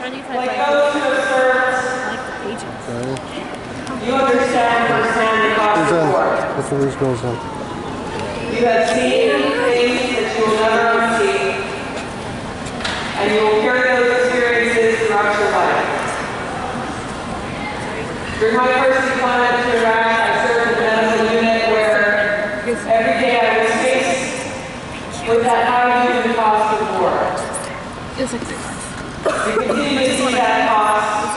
Like those who have served, you understand firsthand the cost of war. That's where these girls in. You have seen things that you will never unsee, and you will carry those experiences throughout your life. During my first deployment to Iraq, I served in a medical unit where every day I was faced with that high human cost of war. We continue to see that cost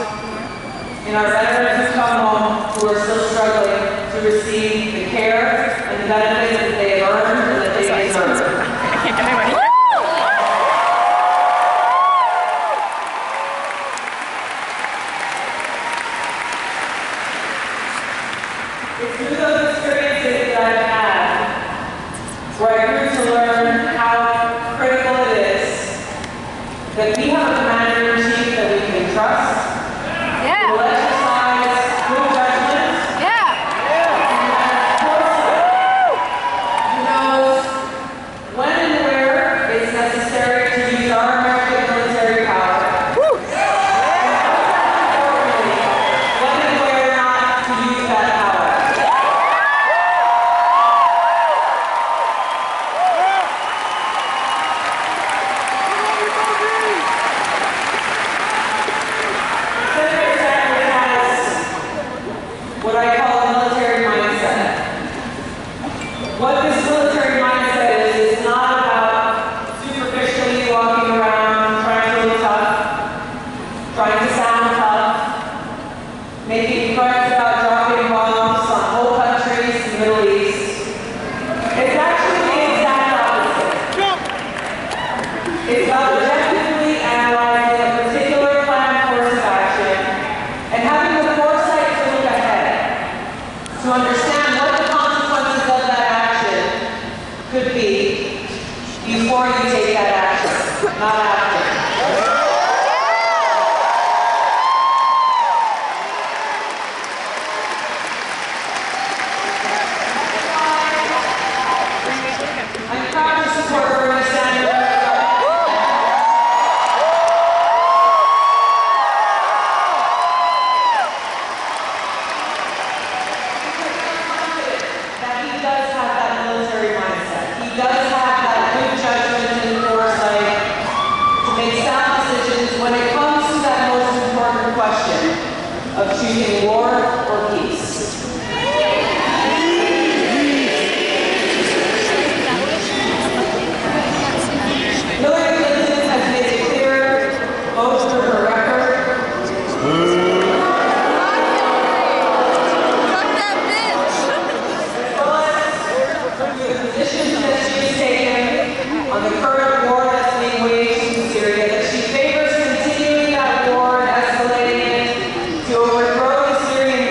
in our veterans who come home who are still struggling to receive the care and the benefits that they have earned and that they deserve. It's through those experiences that I've had where I grew to learn how critical it is that we have a commander-in-chief that we can trust. Yeah. Who will exercise good judgment. Yeah. Who knows when and where it's necessary to use our American military power. Woo. And when and where not to use that power. What I call a military mindset. What this military mindset is not about superficially walking around, trying to look tough, trying to sound tough, making threats about dropping bombs on whole countries in the Middle East. It's actually the exact opposite. It's about objectively analyzing a particular planned course of action and having the foresight to look ahead, to understand what the consequences of that action could be before you take that action, not after. I'm proud to support Bernie Sanders. That he does have that military mindset. He does have that good judgment and foresight to make sound decisions when it comes to that most important question of choosing war or peace. Hillary Clinton has made it clear, both through her record positions that she's taken on the current war that's being waged in Syria, that she favors continuing that war and escalating it to overthrow the Syrian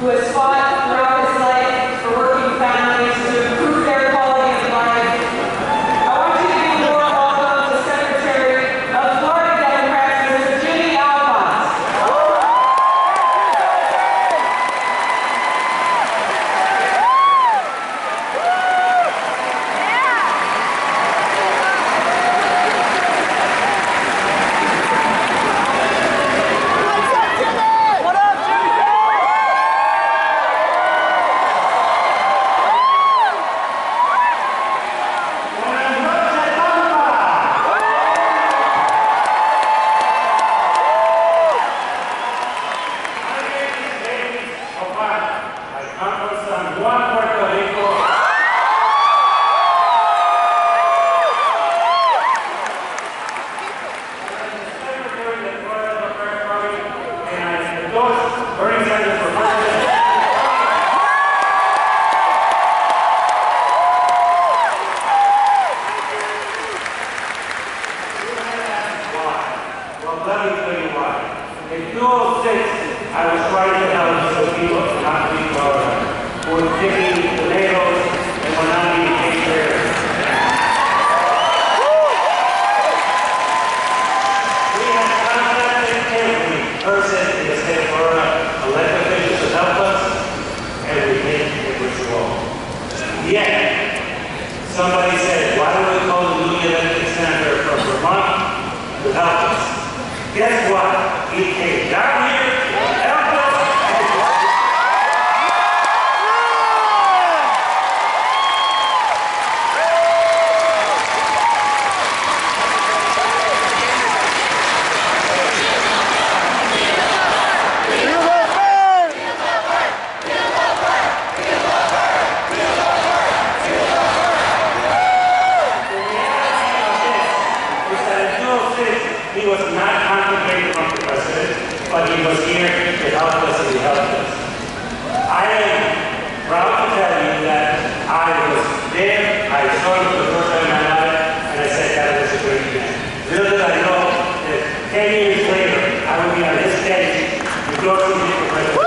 who has fought throughout his life for working families to improve their quality of life. I want you to give a warm welcome to Secretary of Florida Democrats, Mr. Jimmy Alphonse. In 2006, I was trying to help some people not be Florida who were picking tomatoes and were not being taken care of. We have contacted every person in the state of Florida, elected officials to help us, and we think it was wrong. Yet, somebody said, why don't we call the newly elected senator from Vermont to help us? Guess what? He came down here and helped us. He was not contemplating from the president, but he was here to help us and he helped us. I am proud to tell you that I was there, I saw him for the first time in my life, and I said that was a great man. Little did I know that 10 years later, I would be on this stage endorsing him for president.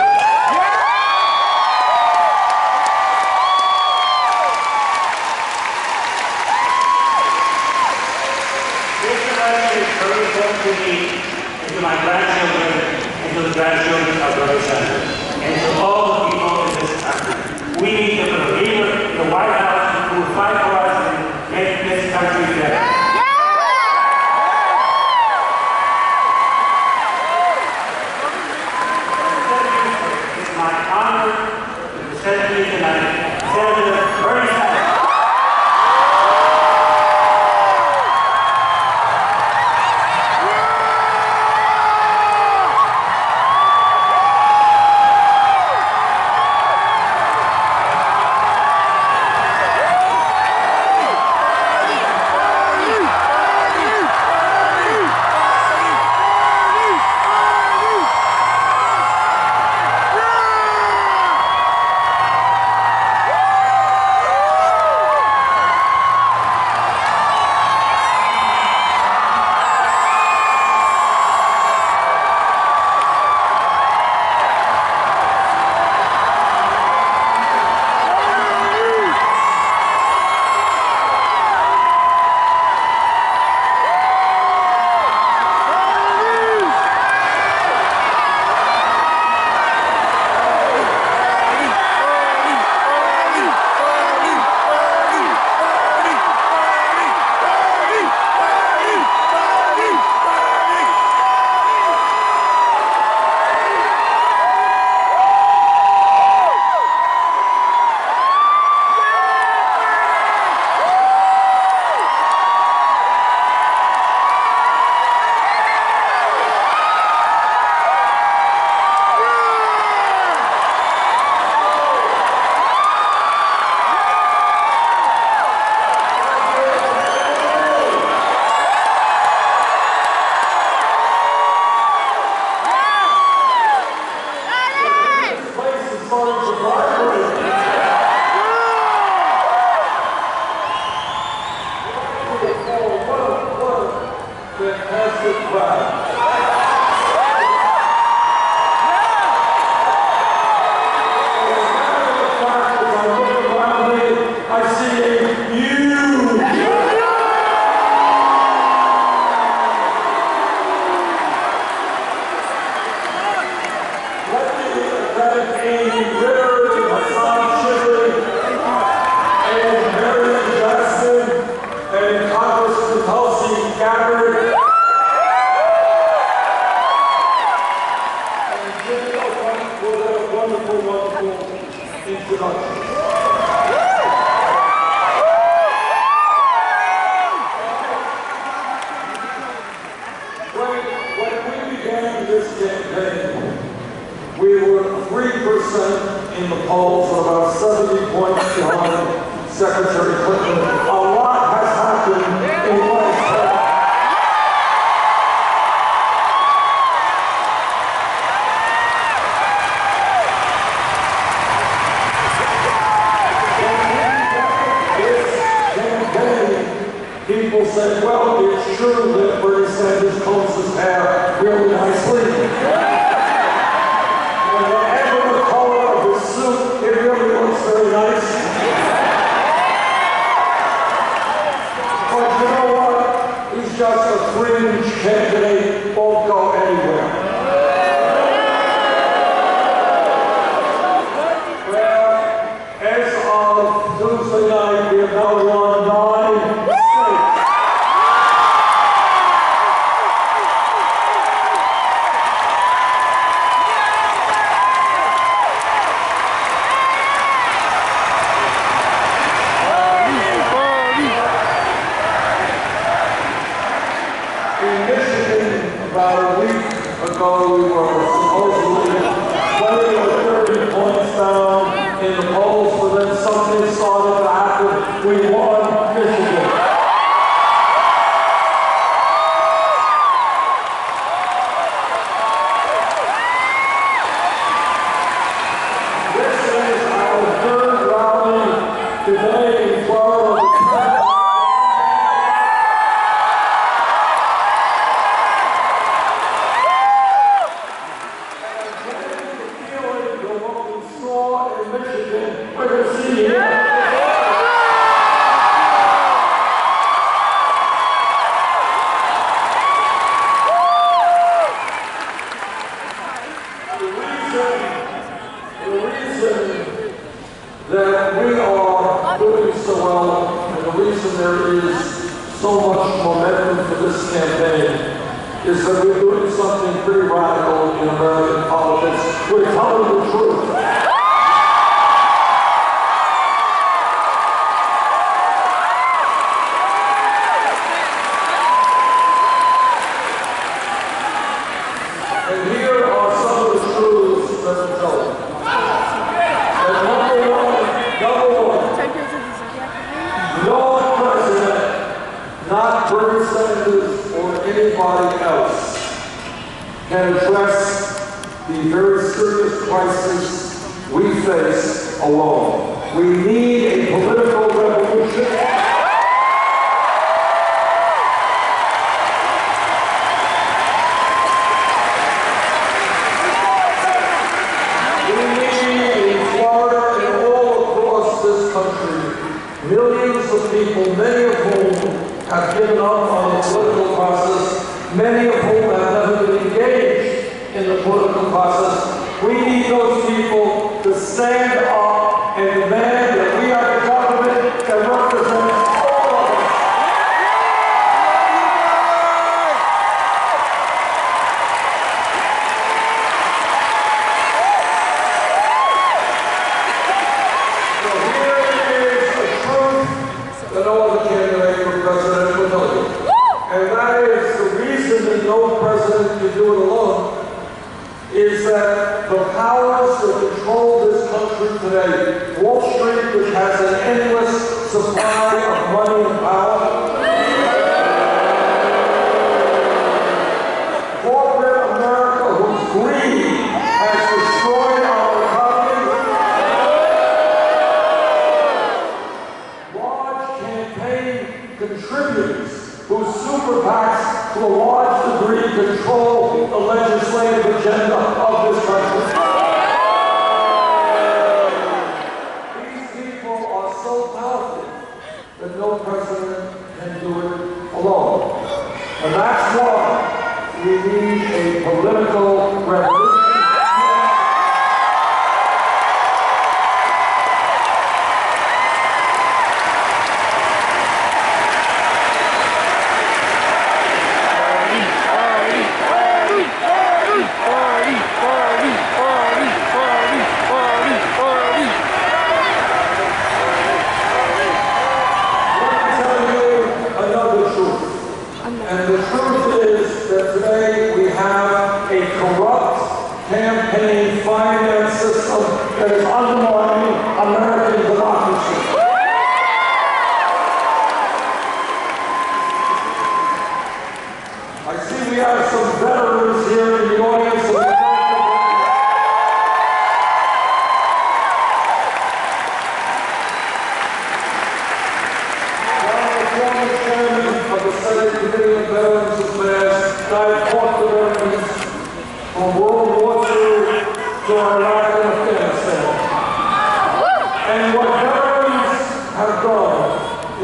Very important to me, and to my grandchildren, and to the grandchildren of Bernie Sanders, and to all the people in this country. We need to put a leader in the White House who will fight for us and make this country better. It's my honor to present to you tonight Senator Bernie Sanders. this campaign, we were 3% in the polls, and about 70 points behind Secretary Clinton. A lot has happened in less time. People say, well, it's true that Bernie Sanders combs his hair really nicely. And whatever the color of his suit, it really looks very nice. But you know what? He's just a fringe candidate, won't go anywhere. Well, as of Tuesday night, we have now won 9 states. About a week ago, we were supposedly 20 or 30 points down in the polls, but then something started to happen. We won Michigan. This is our 3rd rally today in Florida. We're going to see you. The reason that we are doing so well, and the reason there is so much momentum for this campaign, is that we're doing something pretty radical in American politics. We're telling the truth. And here are some of the truths that we're telling. And number one, no president, not Bernie Sanders or anybody else, can address the very serious crisis we face alone. We need a political revolution. Millions of people, many of whom have given up on the political process, many of whom have never been engaged in the political process. We need those people to stand up and demand that we have a government that represents all of us. That no other candidate for president will tell you. And that is the reason that no president can do it alone, is that the powers that control this country today, Wall Street, which has an endless supply of money and power, corporate America, whose greed has destroyed our economy, contributors whose super PACs to a large degree control the legislative agenda of this country. These people are so powerful that no president can do it alone. And that's why we need a political revolution. Party! campaign finance system that is undermining American democracy. I see we have some veterans here in the audience. So from World War II to Iraq and Afghanistan. And what veterans have done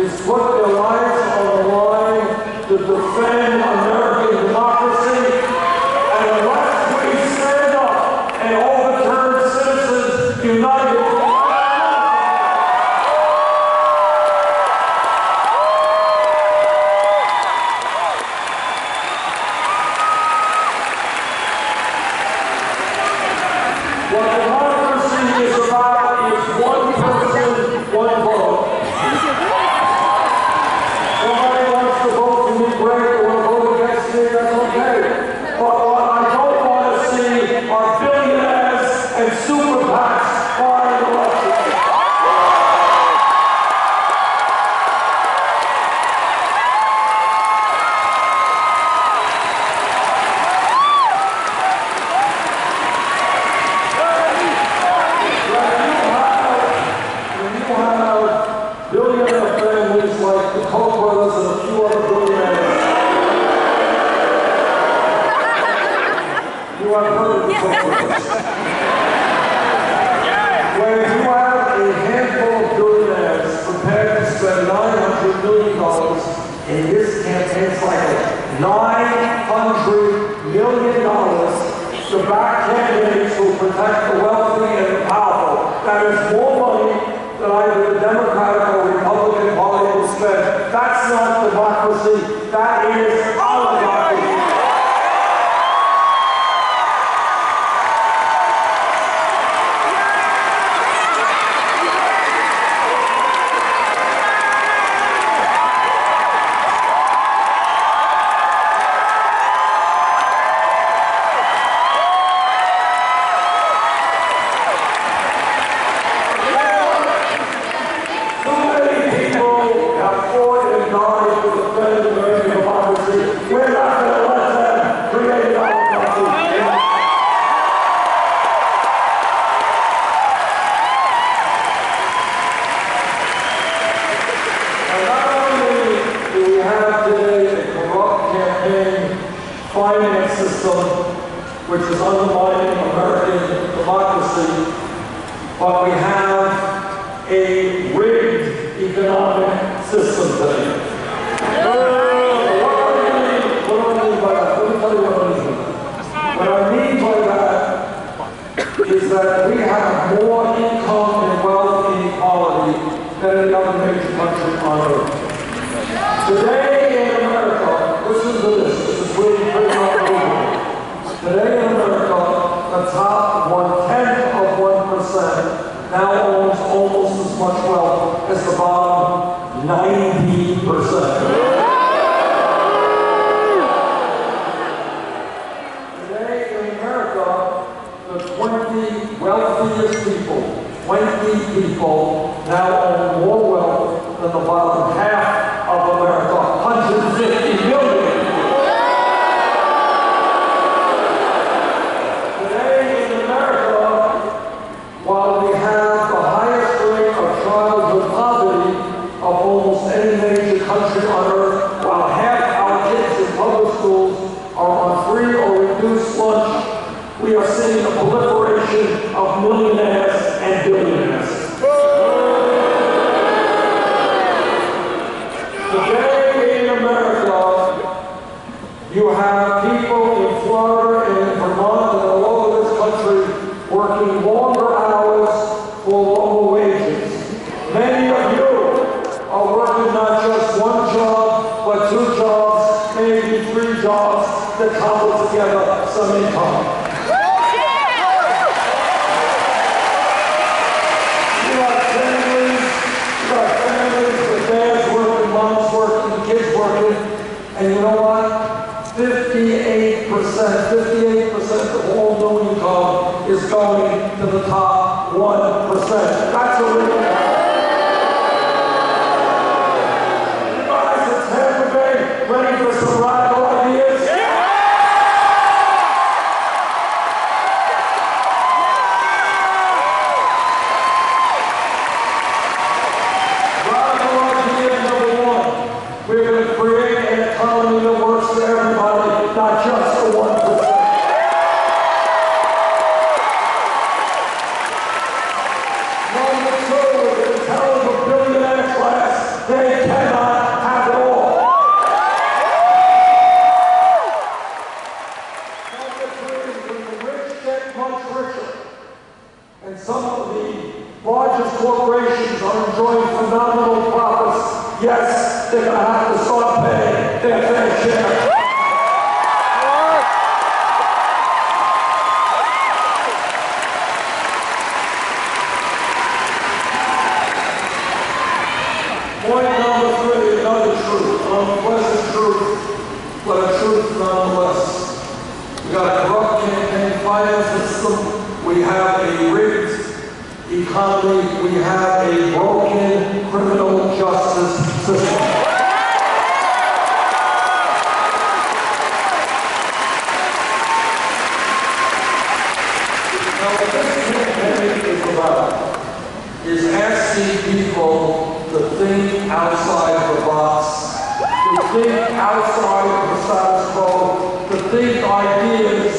is put their lives on the line to defend American democracy. And unless we stand up and overturn citizens united, what democracy is about is one person, one vote. Somebody wants to vote for me, great, or vote against me, that's okay. But what I don't want to see are billionaires and super PACs buying elections. Billionaire families like the Koch brothers and a few other billionaires. You have heard of the Koch brothers. When you have a handful of billionaires prepared to spend $900 million in this campaign cycle, $900 million to back candidates who protect the wealthy and the powerful, that is more money that either the Democratic or Republican Party will spend. That's not democracy. That is oligarchy. Finance system which is undermining American democracy, but we have a rigged economic system today. What do I mean by that? Let me tell you what I mean. What I mean by that is that we have more income and wealth inequality than any other major country on earth. Today in America, listen to this. Today in America, the top 1/10 of 1% now owns almost as much wealth as the bottom 90%. Today in America, the 20 wealthiest people, 20 people now own more wealth than the bottom half of America, 150 million. While we have the highest rate of childhood poverty of almost any major country on earth, while half our kids in public schools are on free or reduced lunch, we are seeing a proliferation of millionaires and billionaires. Today in America, you have people in Florida and in Vermont and all over this country working longer hours for lower wages. Many of you are working not just one job, but 2 jobs, maybe 3 jobs that cobble together some income. You have families with dads working, moms working, kids working, and you know what? 58% of all new income is going to the top 1%. That's a real You guys in Tampa Bay ready for some radical ideas? Radical idea number one. We're going to create an economy that works for everybody, not just the 1%. Number two, is tell the billionaire class they cannot have it all. Number three, when the rich get much richer, and some of the largest corporations are enjoying phenomenal profits, yes, they're going to have to start paying their fair share. Point number three, another truth, unpleasant truth, but a truth nonetheless. We got a corrupt campaign finance system, we have a rigged economy, we have a broken criminal justice system. Now what this campaign is about is asking people to think outside the box, to think outside the status quo, to think ideas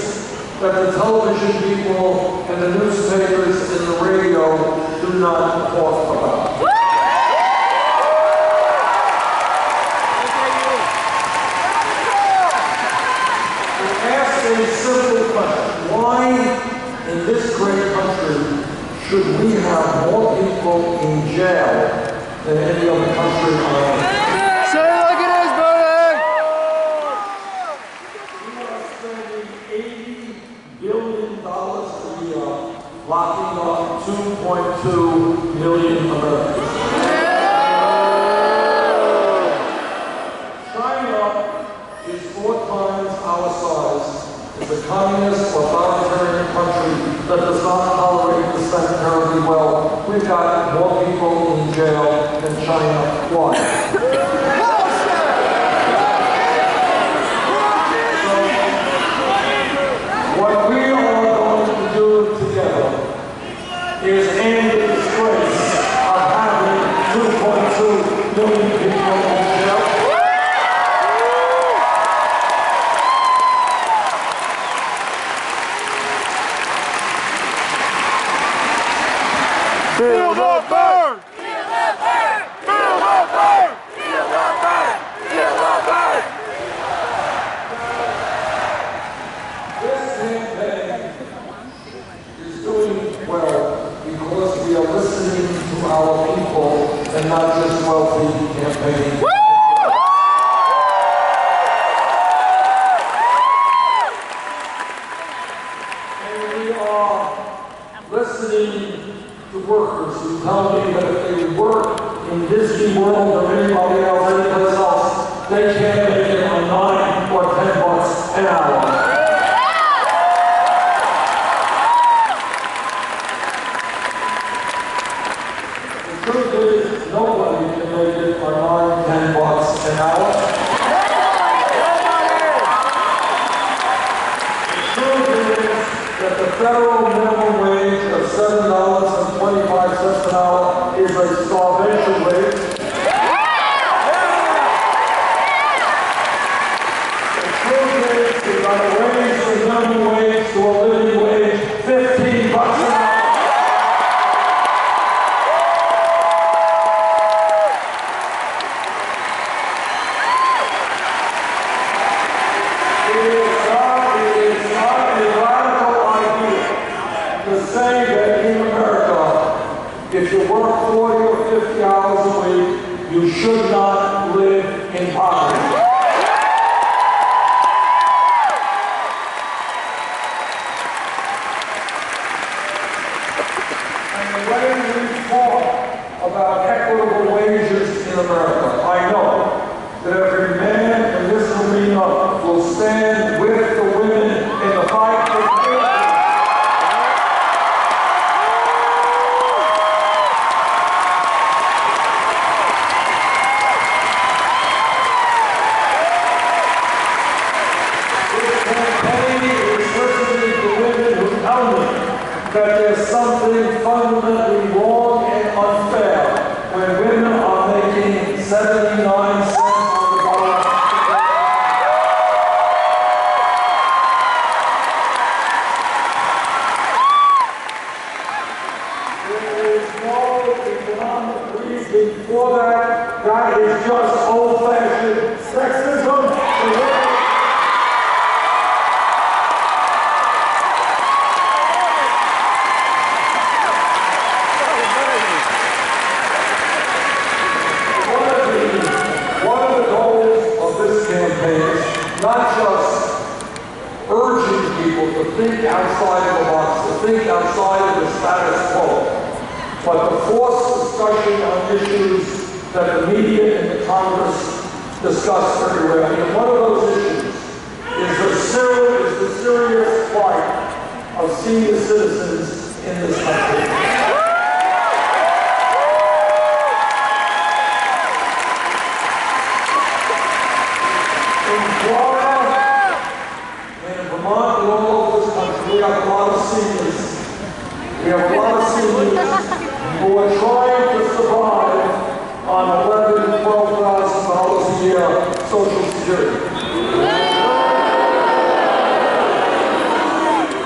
that the television people and the newspapers and the radio do not talk about. To ask a simple question, why in this great country should we have more people in jail than any other country on earth? Say it like it is, buddy! We are spending $80 billion a year locking up 2.2 million Americans. China is 4 times our size. It's a communist authoritarian country that does not tolerate dissent terribly well. We've got more people in jail than China. Why? So, what we are going to do together is end the disgrace of having 2.2 million people in jail. Feel the burn! Feel the burn! Feel the burn! Feel the burn! Feel the burn! This campaign is doing well because we are listening to our people and not just wealthy campaigning. And we are listening to workers who tell me that if they work in Disney World or anybody else, anyplace else, they can't make it on $9 or $10 an hour. The truth is, nobody can make it on $9, $10 an hour. The truth is that the federal minimum wage of $7.25 an hour is a starvation wage. The truth is, we're going to raise the minimum wage to a living wage, $15 an hour. It is not a radical idea to say that in America, if you work 40 or 50 hours a week, you should not live in poverty. And the way we talk about equitable wages in America, I know that every man in this arena will stand with the women in the fight for equality. there's something fundamentally wrong and unfair when women are making 79 cents on the dollar. There is no economic reason for that. That is just old-fashioned sexism. Not just urging people to think outside the box, to think outside of the status quo, but to force discussion on issues that the media and the Congress discuss everywhere. And one of those issues is the serious plight of senior citizens in this country. We have a lot of seniors who are trying to survive on $11,000, $12,000 a year Social Security.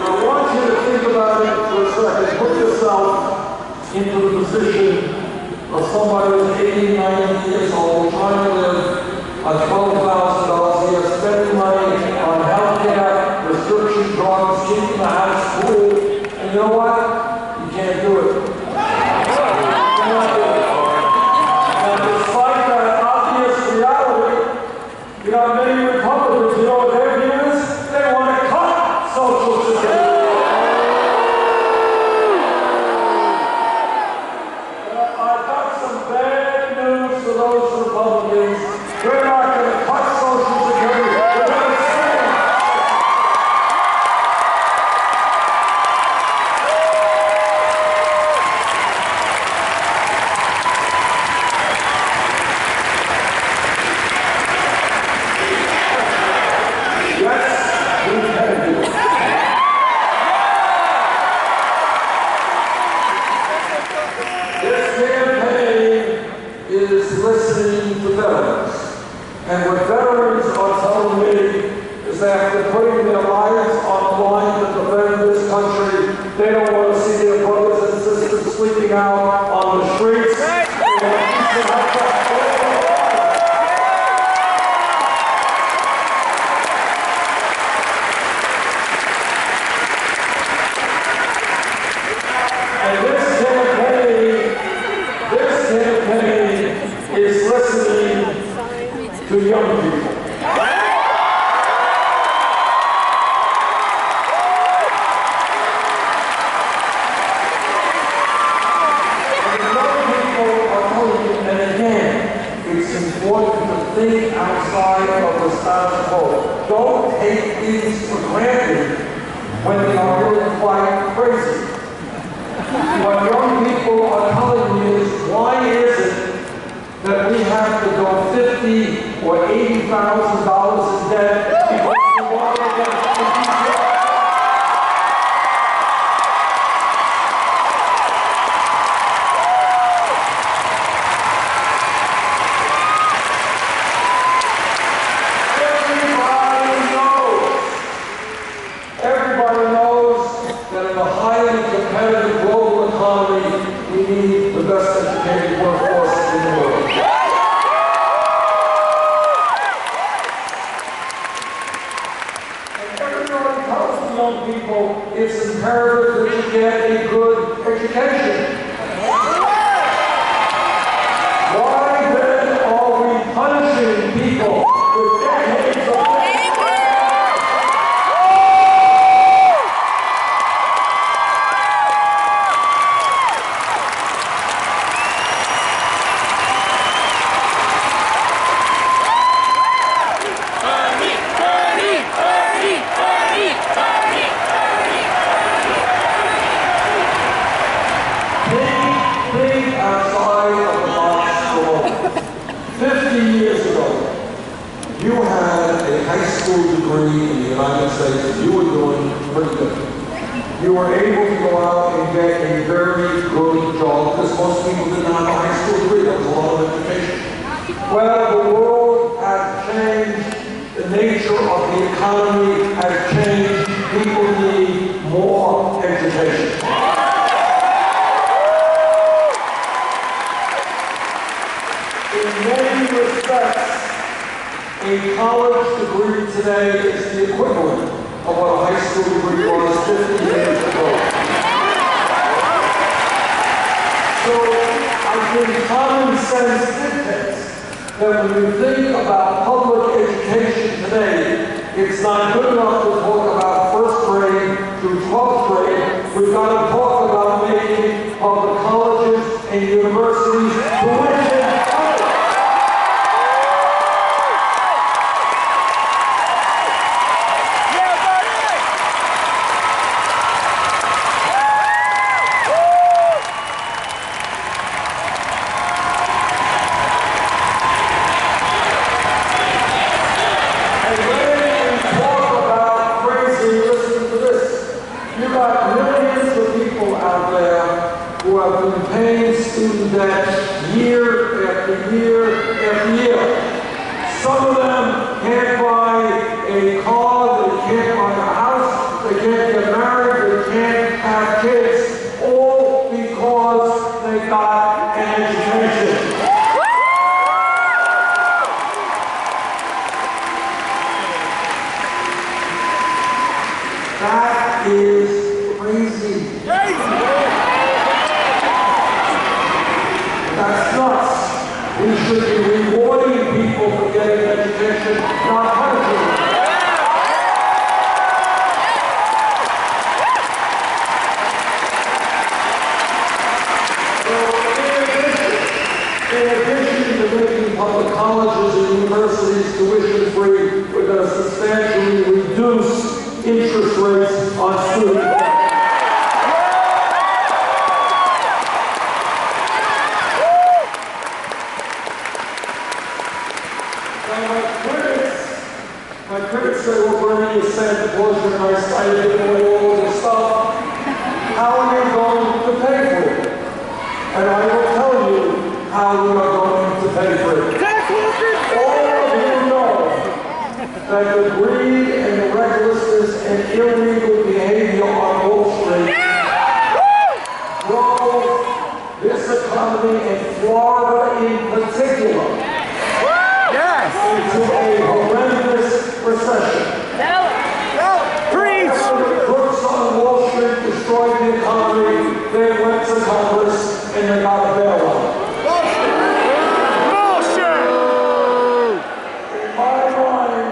I want you to think about it for a second. Put yourself into the position of somebody who's 80, 90 years old, trying to live on $12,000 a year, spending money on health care, prescription drugs, keeping the house cool. And you know what? You can't do it. You cannot do it. And despite that obvious reality, you got many Republicans, you know what their view is? They want to cut Social Security. I've got some bad news for those Republicans. We're not going to cut Social Security. We're going to stand. Listening to veterans. And what veterans are telling me is that after putting their lives on the line to defend this country, they don't want to see their brothers and sisters sleeping out on the streets. And this campaign is listening to young people. And young people are telling you, and again, it's important to think outside of the status quo. Don't take these for granted when they are really quite crazy. What young people are telling me is, why is it that we have to go $50,000 or $80,000 in debt because we want to get Everybody knows that in a highly competitive global economy, we need the best educated workforce in the world. And everybody tells the young people it's imperative that you get a good education. Why then are we punishing people with decades of degree in the United States, you were doing pretty good. You were able to go out and to get a very good job because most people didn't have a high school degree. There was a lot of education. Well, the world has changed. The nature of the economy has changed. People need more education. In many respects, a college degree today is the equivalent of what a high school degree was 50 years ago. So I think common sense dictates that when you think about public education today, it's not good enough to talk about first grade through 12th grade. We've got to talk about making public colleges and universities tuition. Who have been paying student debt year after year after year. Some of them can't buy a car, they can't buy a house, they can't get married, they can't have kids, all because they got an education. That is crazy. That's nuts. We should be rewarding people for getting an education, not punishing them. So in addition to making public colleges and universities tuition free, we're going to substantially reduce interest rates on student debt. My critics say, well, Bernie, you said abortion, and I cited all this stuff. How are you going to pay for it? And I will tell you how we are going to pay for it. All of you know that the greed and the recklessness and illegal behavior on Wall Street drove this economy in Florida in particular into a horrendous recession. Preach! The crooks on Wall Street destroyed the economy. They went to Congress and they got a bailout. In my mind,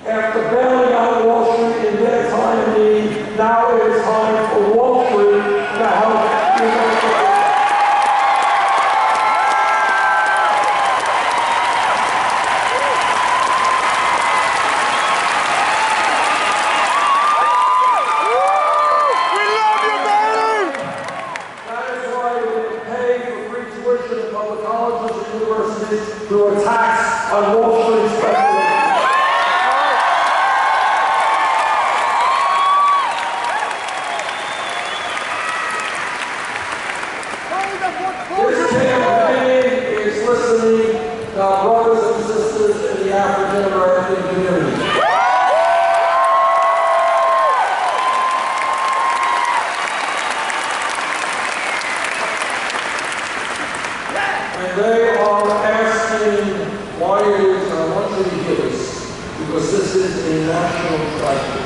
after bailing out Wall Street in their time of need, now it is time for Wall Street to help the United States. Through a tax on Wall Street speculation. This campaign is listening to our brothers and sisters in the African American community. And they are asking why it is, and I want you to hear this, because this is a national tragedy,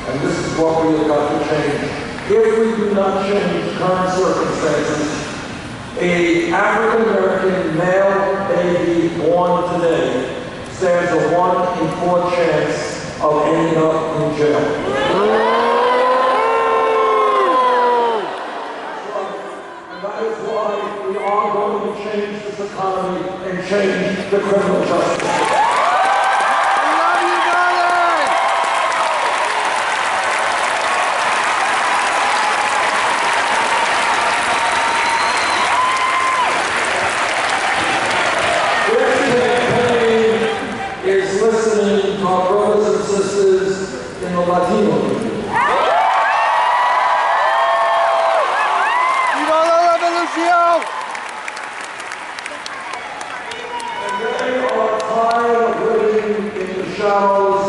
and this is what we have got to change. If we do not change current circumstances, an African American male baby born today stands a 1 in 4 chance of ending up in jail. We are going to change this economy and change the criminal justice. I love you, brother! This campaign is listening to our brothers and sisters in the Latino community. Ignacio! They are tired of living in the shadows,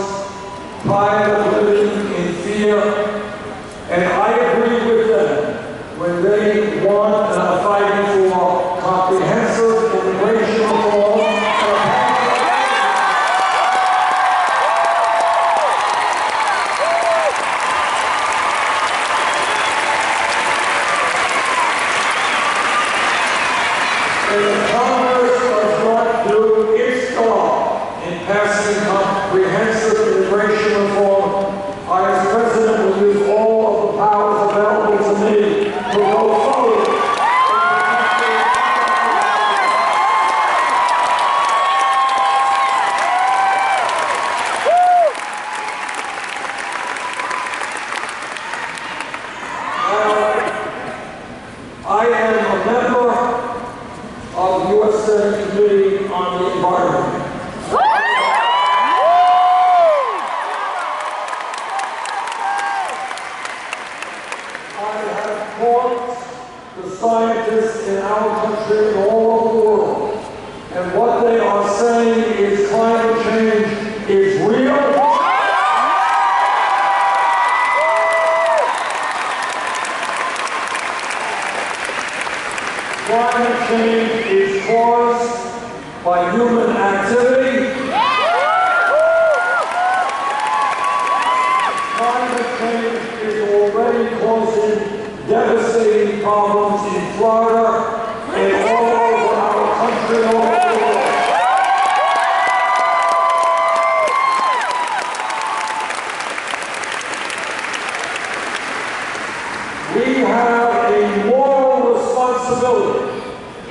tired of living in fear, and I agree with them when they want and are fighting for comprehensive immigration reform. And the Congress does not do its job in passing comprehensive immigration reform, I, as President, will use all of the powers available to me to go forward. I am a member of the U.S. Senate Committee on the Environment. I have taught the scientists in our country and all over the world, and what they are saying is climate change is real. Climate change is caused by human activity. Climate change is already causing devastating problems in Florida and all over our country and all over the world. We have a moral responsibility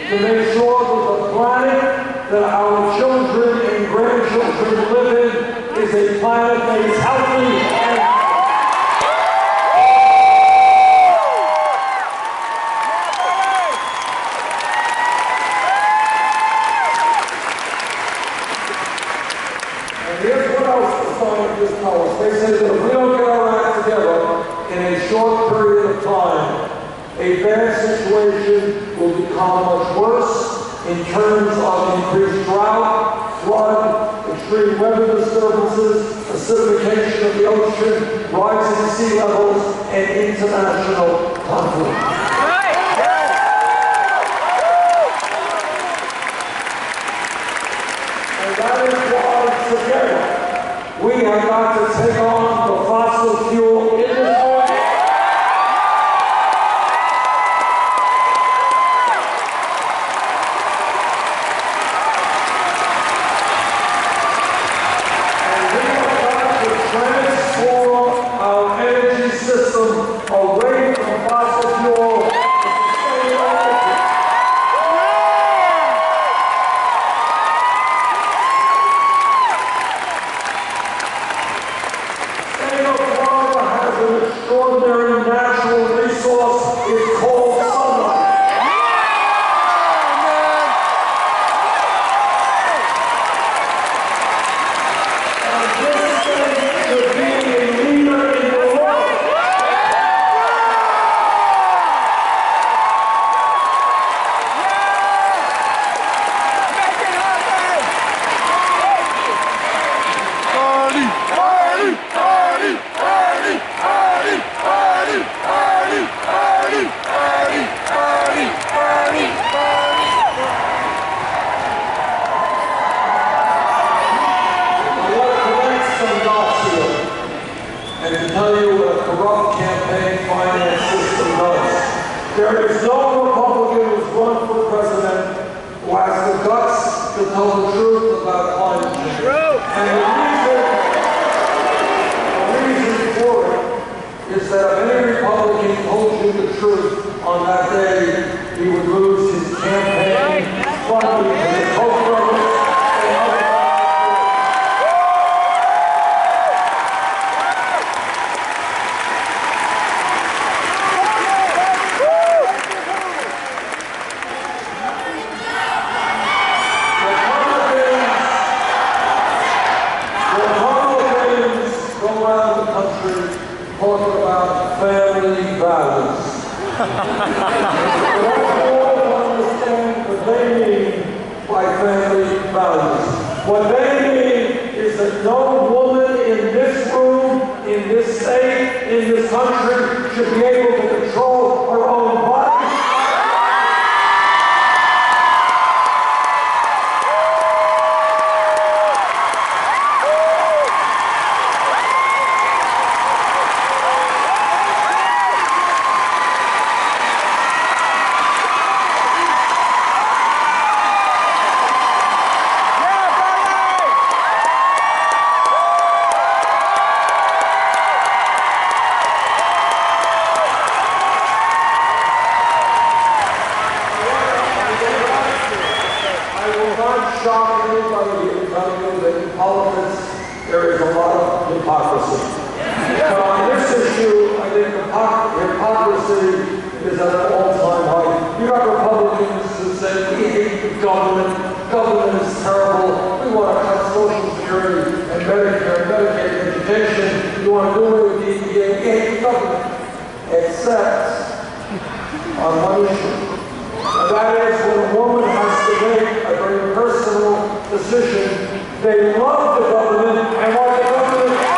to make sure that the planet that our children and grandchildren live in is a planet that is healthy and here's what else the scientists tell us. They say that if we don't get our act together in a short period of time, a bad situation will become much worse in terms of increased drought, flood, extreme weather disturbances, acidification of the ocean, rising sea levels, and international conflict. And that is why together we have got to take on the fossil fuel industry. Transform our energy system away from fossil fuel to sustainable energy. The state of Florida has an extraordinary natural resource. It's called sunlight. And to tell you what a corrupt campaign finance system does. There is no Republican who's run for president who has the guts to tell the truth about climate change. And the reason for it is that if any Republican told you the truth on that day, he would lose his campaign funding to the Koch brothers and other. Talking about family values. they mean by family values. What they mean is that no woman in this room, in this state, in this country should be able to control her own body. Shock anybody to tell you that in politics there is a lot of hypocrisy. But on this issue, I think hypocrisy is at an all-time high. You got Republicans who say we hate the government. Government is terrible. We want to cut Social Security and Medicare, Medicaid, education. We want to do away with the EPA. We hate the government, except on one issue. And that is when a woman has to make a very personal decision. They love the government and want the government to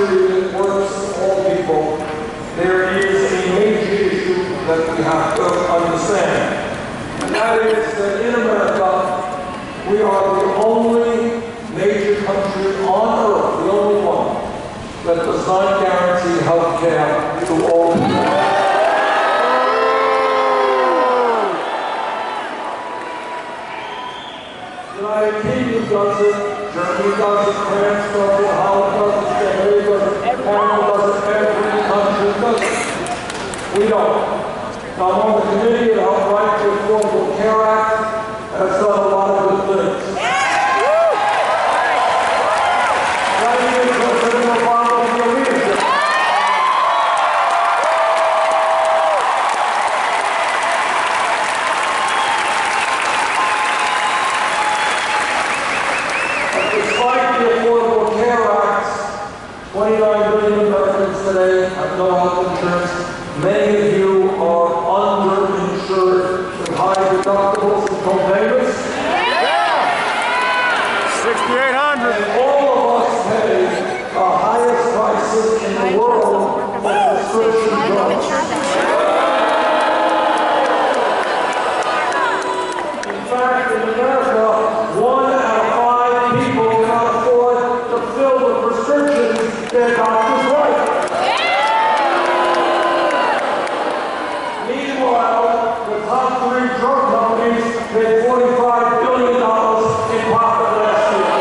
that works for all people, there is a major issue that we have to understand. And that is that in America, we are the only major country on earth, the only one, that does not guarantee health care to all people. The United Kingdom does it, Germany does it, France does it, Holland does it, Canada does it, Canada does it, every country does it. We don't. Now, I'm on the committee that helped write the Affordable Care Act, and it's done a lot of good things. That is because President Obama was your leadership. Despite the Affordable Care Act, 29 million Americans today have no health insurance. Many of you are underinsured with high deductibles and co-payments. $6,800. And all of us pay the highest prices in the world for prescription drugs. In fact, in America, 1 out of 5 people cannot afford to fill the prescriptions their doctors write. Meanwhile, the top 3 drug companies made $45 billion in profit last year.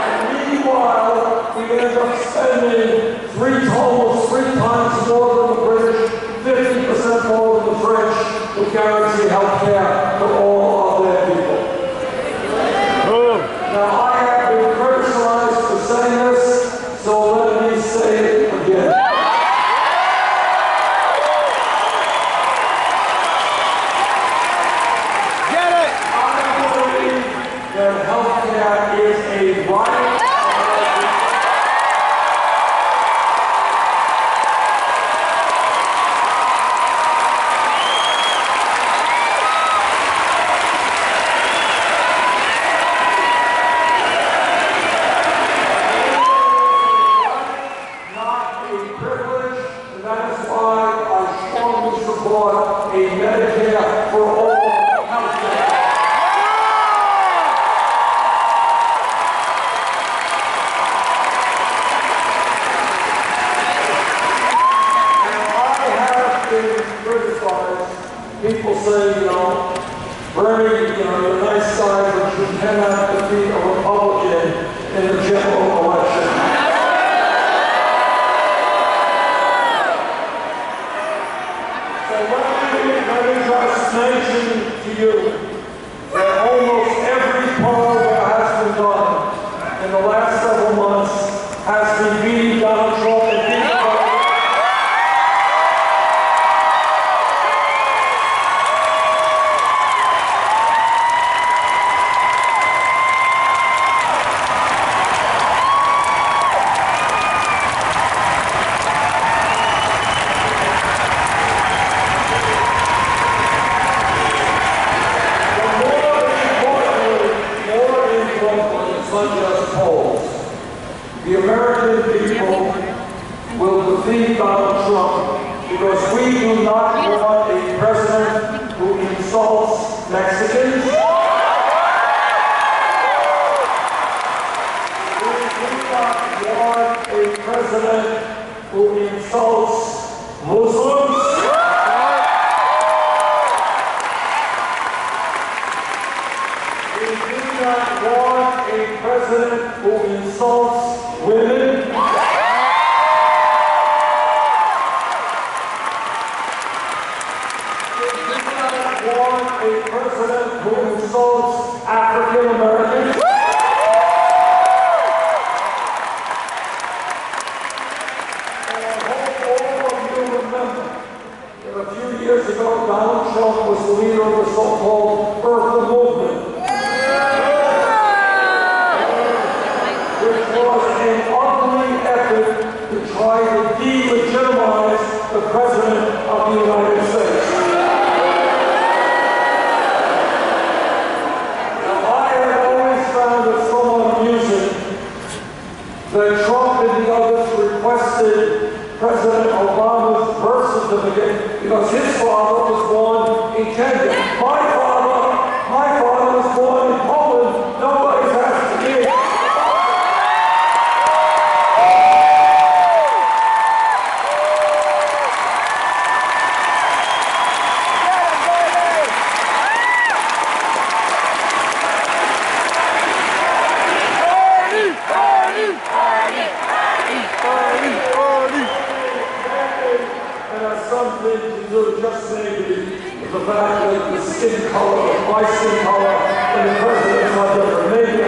And meanwhile, we end up spending almost 3 times more than the British, 50% more than the French, to guarantee health care for all of their people. Now, I have been criticized for saying this, so let me say it again. I believe that health care is a right. Not a privilege, and that is why I strongly support a Medicare for all health care. People say, Bernie, you're a nice guy, but you cannot defeat a Republican in the general election. So let me just mention to you that defeat Donald Trump because we do not want a president who insults Mexicans. We do not want a president who insults Muslims. We do not want a president who insults women. Want a president who insults African Americans. And I hope all of you remember that a few years ago, Donald Trump was the leader of the so-called birther movement, which was an ugly effort to try to delegitimize the President of the United States. That Trump and the others requested President Obama's birth certificate because his father was born in Kenya. My father was born in Poland. Nobody's asked me. Something to do just maybe with the fact that the skin color, my skin color, and the president's are different. Maybe we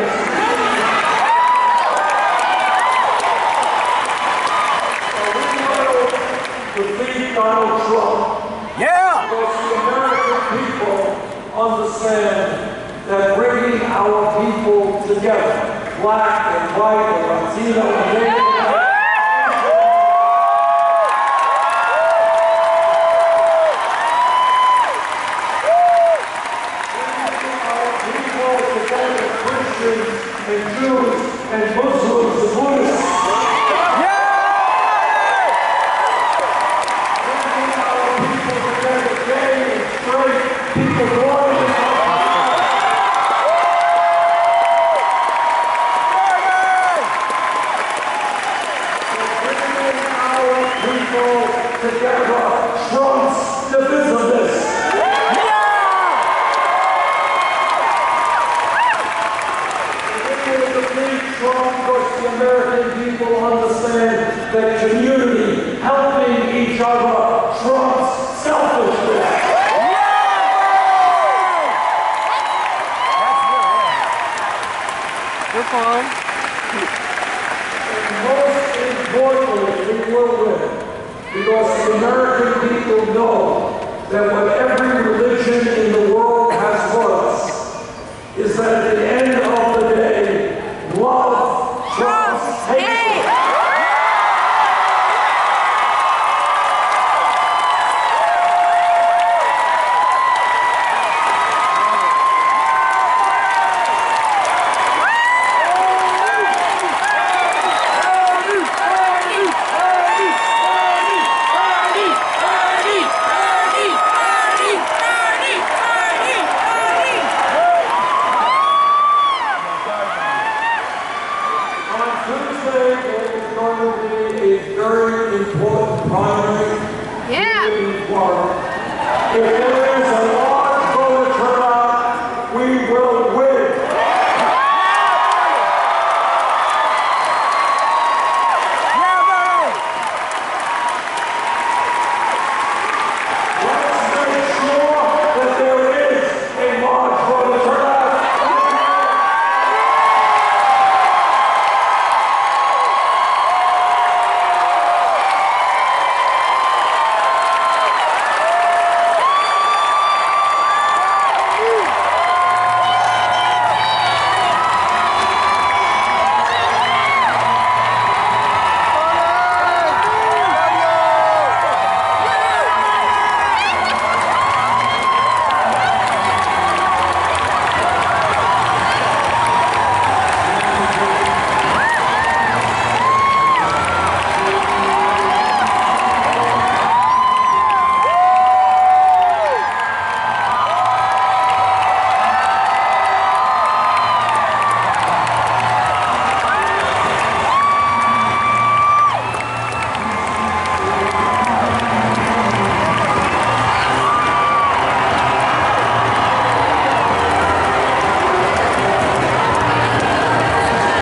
will defeat Donald Trump. Yeah! Because the American people understand that bringing our people together, black and white and Latino and Native, and Jews and Muslims and Buddhists. Bringing our people together, gay and straight, people born in bringing our people together trumps divisiveness. Trump because the American people understand that community, helping each other, trumps selfishness. You're fine. And most importantly, we will win because the American people know that what every religion in the world has for us is that at the end of the day, love trumps hate. Very important primary. Yeah.